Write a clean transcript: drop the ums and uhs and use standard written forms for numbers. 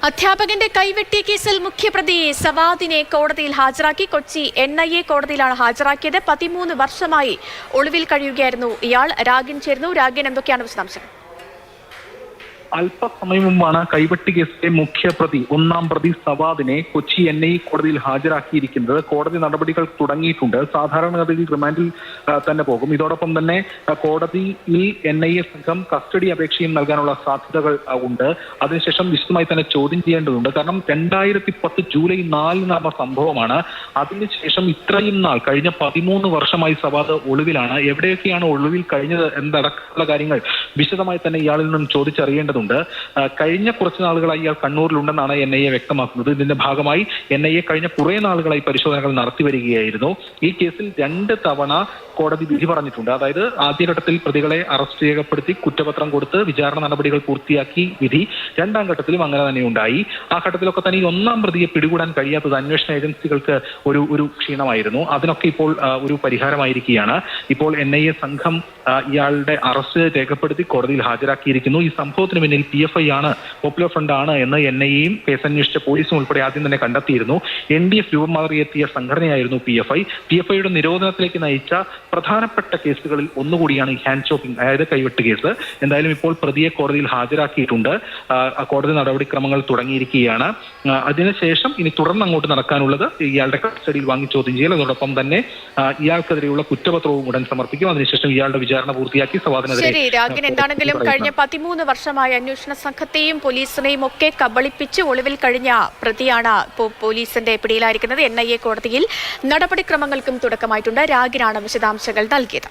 അധ്യാപകന്റെ കൈവെട്ടിയ കേസിൽ മുഖ്യപ്രതി സവാദിനെ കോടതിയിൽ ഹാജരാക്കി. കൊച്ചി NIA കോടതിയിലാണ് ഹാജരാക്കിയത്. 13 വർഷമായി ഒളിവിൽ കഴിയുകയായിരുന്നു ഇയാൾ. രാഗിൻ ചേർന്നു. രാഗിൻ, എന്തൊക്കെയാണ് വിശദാംശങ്ങൾ? അല്പസമയം മുമ്പാണ് കൈവെട്ടി കേസിലെ മുഖ്യപ്രതി ഒന്നാം പ്രതി സവാദിനെ കൊച്ചി NIA കോടതിയിൽ ഹാജരാക്കിയിരിക്കുന്നത്. കോടതി നടപടികൾ തുടങ്ങിയിട്ടുണ്ട്. സാധാരണഗതിയിൽ റിമാൻഡിൽ തന്നെ പോകും. ഇതോടൊപ്പം തന്നെ കോടതിയിൽ NIA സംഘം കസ്റ്റഡി അപേക്ഷയും നൽകാനുള്ള സാധ്യതകൾ ഉണ്ട്. അതിനുശേഷം വിശദമായി തന്നെ ചോദ്യം ചെയ്യേണ്ടതുണ്ട്. കാരണം 2010 ജൂലൈ 4 നടന്ന സംഭവമാണ്. അതിനുശേഷം ഇത്രയും നാൾ കഴിഞ്ഞ 13 വർഷമായി സവാദ് ഒളിവിലാണ്. എവിടെയൊക്കെയാണ് ഒളിവിൽ കഴിഞ്ഞത് എന്നടക്കമുള്ള കാര്യങ്ങൾ വിശദമായി തന്നെ ഇയാളിൽ നിന്നും ചോദിച്ചറിയേണ്ടതുണ്ട്. കഴിഞ്ഞ കുറച്ച് നാളുകളായി ഇയാൾ കണ്ണൂരിലുണ്ടെന്നാണ് NIA വ്യക്തമാക്കുന്നത്. ഇതിന്റെ ഭാഗമായി NIA കഴിഞ്ഞ കുറെ നാളുകളായി പരിശോധനകൾ നടത്തിവരികയായിരുന്നു. ഈ കേസിൽ 2 തവണ കോടതി വിധി പറഞ്ഞിട്ടുണ്ട്. അതായത് ആദ്യഘട്ടത്തിൽ പ്രതികളെ അറസ്റ്റ് രേഖപ്പെടുത്തി കുറ്റപത്രം കൊടുത്ത് വിചാരണ നടപടികൾ പൂർത്തിയാക്കി വിധി. 2ാം ഘട്ടത്തിലും അങ്ങനെ തന്നെ ഉണ്ടായി. ആ ഘട്ടത്തിലൊക്കെ തന്നെ ഈ 1ാം പ്രതിയെ പിടികൂടാൻ കഴിയാത്തത് അന്വേഷണ ഏജൻസികൾക്ക് ഒരു ക്ഷീണമായിരുന്നു. അതിനൊക്കെ ഇപ്പോൾ ഒരു പരിഹാരമായിരിക്കുകയാണ്. ഇപ്പോൾ NIA സംഘം ഇയാളുടെ അറസ്റ്റ് രേഖപ്പെടുത്തി കോടതിയിൽ ഹാജരാക്കിയിരിക്കുന്നു. ഈ സംഭവത്തിന് പിന്നിൽ PFI ആണ്, പോപ്പുലർ ഫ്രണ്ട് ആണ് എന്ന് NIAയും കേസന്വേഷിച്ച പോലീസും ഉൾപ്പെടെ ആദ്യം തന്നെ കണ്ടെത്തിയിരുന്നു. NDF രൂപം മാറിയെത്തിയ സംഘടനയായിരുന്നു PFI. PFIയുടെ നിരോധനത്തിലേക്ക് നയിച്ച പ്രധാനപ്പെട്ട കേസുകളിൽ ഒന്നുകൂടിയാണ് ഈ ഹാൻഡ് ചോപ്പിംഗ്, അതായത് കൈവെട്ട് കേസ്. എന്തായാലും ഇപ്പോൾ പ്രതിയെ കോടതിയിൽ ഹാജരാക്കിയിട്ടുണ്ട്. കോടതി നടപടിക്രമങ്ങൾ തുടങ്ങിയിരിക്കുകയാണ്. അതിനുശേഷം ഇനി തുടർന്ന് അങ്ങോട്ട് നടക്കാനുള്ളത് ഇയാളുടെ കസ്റ്റഡിയിൽ വാങ്ങി ചോദ്യം ചെയ്യൽ, അതോടൊപ്പം തന്നെ ഇയാൾക്കെതിരെയുള്ള കുറ്റപത്രവും ഉടൻ സമർപ്പിക്കും. അതിനുശേഷം ഇയാളുടെ വിചാരണ പൂർത്തിയാക്കി സവാദിനെതിരെ. ശരി രാഗിൻ, എന്താണെങ്കിലും കഴിഞ്ഞ 13 വർഷമായി അന്വേഷണ സംഘത്തെയും പോലീസിനെയും ഒക്കെ കബളിപ്പിച്ച് ഒളിവിൽ കഴിഞ്ഞ പ്രതിയാണ് പോലീസിന്റെ പിടിയിലായിരിക്കുന്നത്. NIA കോടതിയിൽ നടപടിക്രമങ്ങൾക്കും തുടക്കമായിട്ടുണ്ട്. രാഗിനാണ് വിശദാംശങ്ങൾ നൽകിയത്.